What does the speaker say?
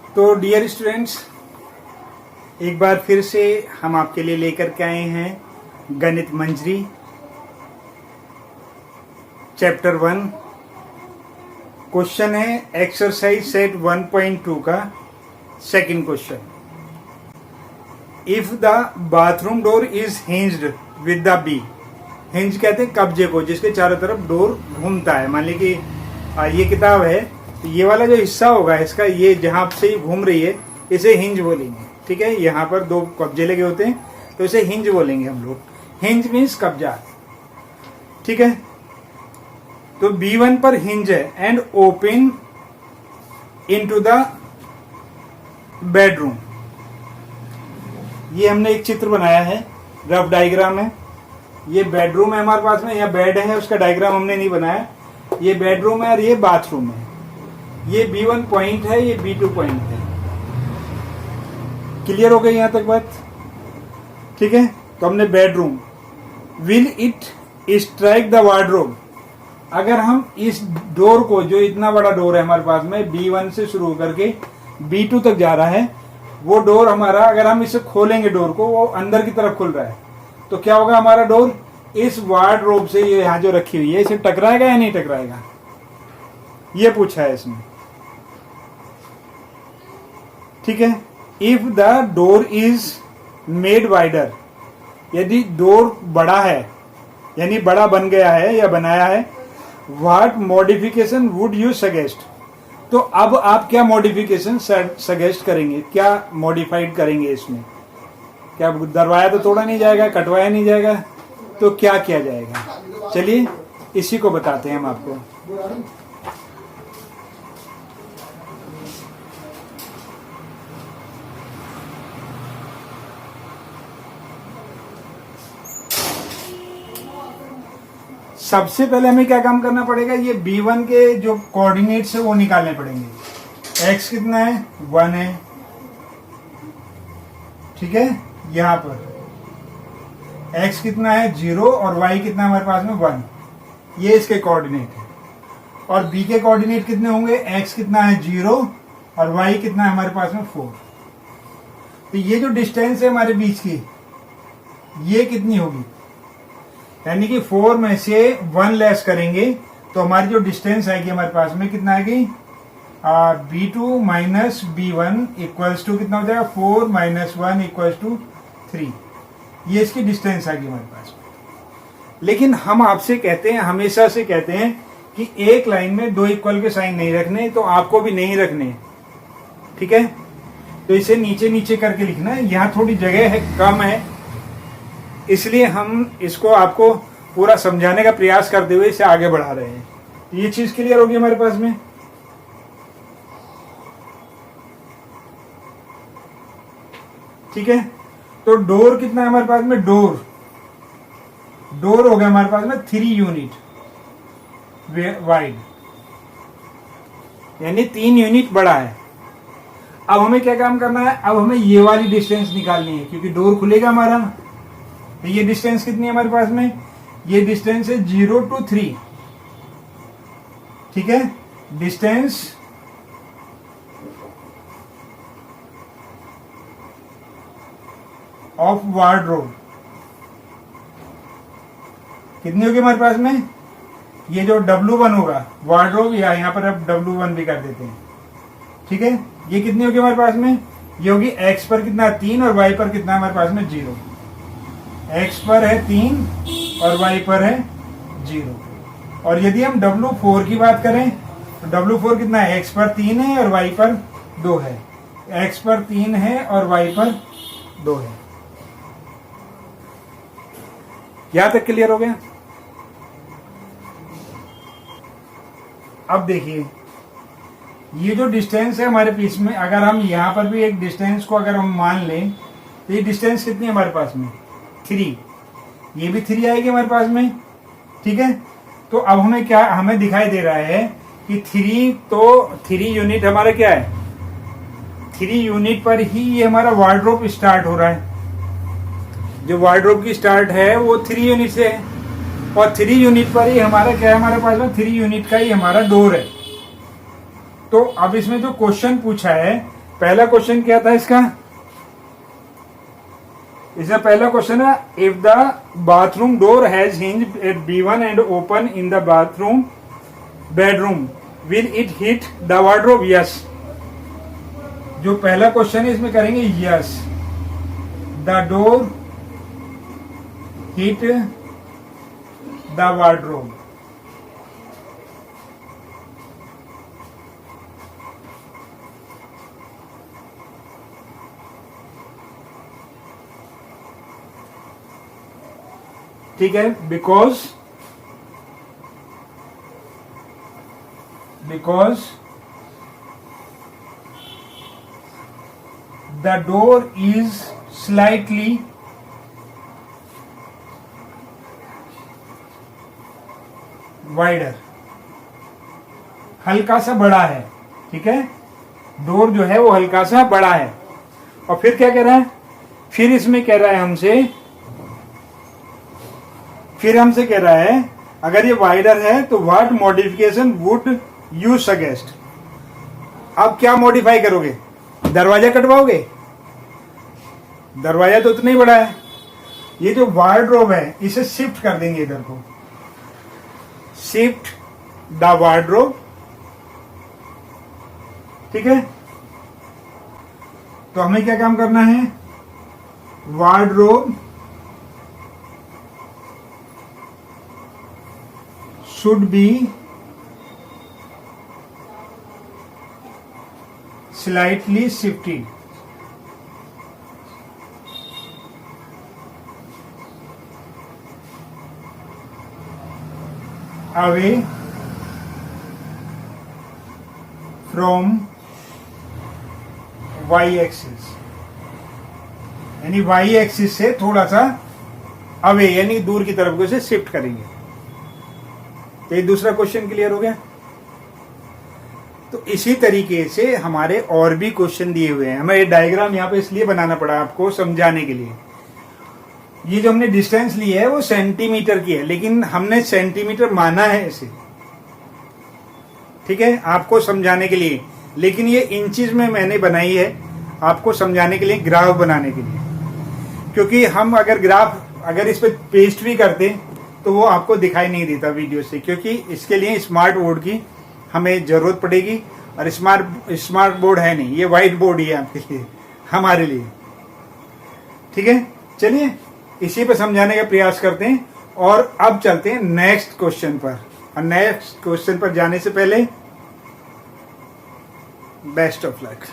तो dear students, एक बार फिर से हम आपके लिए लेकर के आए हैं गणित मंजरी चैप्टर 1। क्वेश्चन है एक्सरसाइज सेट 1.2 का second question. If the bathroom door is hinged with the B. Hinge कहते हैं कब्जे को, जिसके चारों तरफ डोर घूमता है। मान लीजिए कि ये किताब है, तो ये वाला जो हिस्सा होगा इसका, ये जहां से घूम रही है, इसे हिंज बोलेंगे। ठीक है, यहाँ पर दो कब्जे लगे होते हैं तो इसे हिंज बोलेंगे हम लोग। हिंज मीन्स कब्जा। ठीक है, तो B1 पर हिंज है and open into the bedroom. ये हमने एक चित्र बनाया है, रफ डायग्राम है। ये बेडरूम है हमारे पास में, या बेड है, उसका डायग्राम हमने नहीं बनाया। ये बेडरूम है और ये बाथरूम है। ये B1 पॉइंट है, ये B2 पॉइंट है। क्लियर हो गई यहां तक बात? ठीक है, तो हमने bedroom. Will it strike the wardrobe. अगर हम इस डोर को, जो इतना बड़ा डोर है हमारे पास में, B1 से शुरू करके B2 तक जा रहा है, वो डोर हमारा, अगर हम इसे खोलेंगे डोर को, वो अंदर की तरफ खुल रहा है, तो क्या होगा, हमारा डोर इस वार्डरोब से, ये यहां जो रखी हुई है, इसे टकराएगा या नहीं टकराएगा, ये पूछा है इसमें। ठीक है, if the door is made wider. यदि डोर बड़ा है, यानी बड़ा बन गया है या बनाया है, what modification would you suggest. तो अब आप क्या मॉडिफिकेशन सजेस्ट करेंगे, क्या मॉडिफाइड करेंगे इसमें? क्या दरवाया तो तोड़ा नहीं जाएगा, कटवाया नहीं जाएगा, तो क्या किया जाएगा? चलिए इसी को बताते हैं हम आपको। सबसे पहले हमें क्या काम करना पड़ेगा, ये B1 के जो कोऑर्डिनेट्स है वो निकालने पड़ेंगे। x कितना है, 1 है। ठीक है, यहां पर x कितना है, 0, और y कितना हमारे पास में, 1। ये इसके कोऑर्डिनेट है। और b के कोऑर्डिनेट कितने होंगे, x कितना है, 0, और y कितना है हमारे पास में, 4। तो ये जो डिस्टेंस है हमारे बीच की, ये कितनी होगी, यानी कि 4 में से 1 लेस करेंगे तो हमारी जो डिस्टेंस आएगी हमारे पास में, कितना आएगी, B2 minus B1 equals to कितना हो जाएगा, 4 माइनस 1 इक्वल्स टू 3। ये इसकी डिस्टेंस आएगी हमारे पास में। लेकिन हम आपसे कहते हैं, हमेशा से कहते हैं कि एक लाइन में दो इक्वल के साइन नहीं रखने, तो आपको भी नहीं रखने। ठीक है, तो इसे नीचे नीचे करके लिखना है। यहाँ थोड़ी जगह है, कम है, इसलिए हम इसको आपको पूरा समझाने का प्रयास करते हुए इसे आगे बढ़ा रहे हैं। ये चीज क्लियर होगी हमारे पास में। ठीक है, तो डोर कितना है हमारे पास में, डोर हो गया हमारे पास में 3 यूनिट वाइड, यानी 3 यूनिट बड़ा है। अब हमें क्या काम करना है, अब हमें ये वाली डिस्टेंस निकालनी है, क्योंकि डोर खुलेगा हमारा। तो ये डिस्टेंस कितनी है हमारे पास में, ये डिस्टेंस है 0 to 3। ठीक है, डिस्टेंस ऑफ वार्डरोब कितनी होगी हमारे पास में, ये जो W1 होगा वार्डरोब, या यहां पर अब W1 भी कर देते हैं। ठीक है, ये कितनी होगी हमारे पास में, ये होगी x पर कितना, 3, और y पर कितना हमारे पास में, 0। x पर है 3 और y पर है 0। और यदि हम W4 की बात करें तो W4 कितना है, x पर 3 है और y पर 2 है। x पर 3 है और y पर 2 है। यहां तक क्लियर हो गया? अब देखिए, ये जो डिस्टेंस है हमारे बीच में, अगर हम यहां पर भी एक डिस्टेंस को अगर हम मान लें, तो ये डिस्टेंस कितनी है हमारे पास में, 3। ये भी 3 आएगी हमारे पास में। ठीक है, तो अब हमें क्या, हमें दिखाई दे रहा है कि 3 यूनिट हमारा क्या है, 3 यूनिट पर ही ये हमारा वार्डरोब स्टार्ट हो रहा है। जो वार्डरोब की स्टार्ट है वो 3 यूनिट से है, और 3 यूनिट पर ही हमारा क्या है, हमारे पास में 3 यूनिट का ही हमारा डोर है। तो अब इसमें जो क्वेश्चन पूछा है पहला क्वेश्चन क्या था इसका? इसमें पहला क्वेश्चन है, if the bathroom door has hinge at B1 and open in the bathroom bedroom will it hit the wardrobe? Yes. जो पहला क्वेश्चन है इसमें करेंगे yes, the door hit the wardrobe. ठीक है, because the door is slightly wider, हल्का सा बड़ा है। ठीक है, डोर जो है वो हल्का सा बड़ा है। और फिर क्या कह रहा है? फिर इसमें कह रहा है हमसे कह रहा है अगर ये वाइडर है तो what modification would you suggest? अब क्या मॉडिफाई करोगे? दरवाजा कटवाओगे? दरवाजा तो उतना ही बड़ा है। ये जो वार्डरोब है इसे शिफ्ट कर देंगे इधर को, शिफ्ट द वार्डरोब। ठीक है, तो हमें क्या काम करना है? Wardrobe should be slightly shifted away from y axis, यानी y एक्सिस से थोड़ा सा अवे यानी दूर की तरफ को इसे शिफ्ट करेंगे। तो ये दूसरा क्वेश्चन क्लियर हो गया। तो इसी तरीके से हमारे और भी क्वेश्चन दिए हुए हैं। हमें ये डायग्राम यहाँ पे इसलिए बनाना पड़ा आपको समझाने के लिए। ये जो हमने डिस्टेंस ली है वो सेंटीमीटर की है, लेकिन हमने सेंटीमीटर माना है इसे, ठीक है, आपको समझाने के लिए। लेकिन ये इंचेस में मैंने बनाई है आपको समझाने के लिए, ग्राफ बनाने के लिए। क्योंकि हम अगर इस पे पेस्ट भी करते तो वो आपको दिखाई नहीं देता वीडियो से, क्योंकि इसके लिए स्मार्ट बोर्ड की हमें जरूरत पड़ेगी और स्मार्ट बोर्ड है नहीं, ये व्हाइट बोर्ड ही है आपके लिए, हमारे लिए। ठीक है, चलिए इसी पे समझाने का प्रयास करते हैं। और अब चलते हैं नेक्स्ट क्वेश्चन पर। और नेक्स्ट क्वेश्चन पर जाने से पहले बेस्ट ऑफ लक।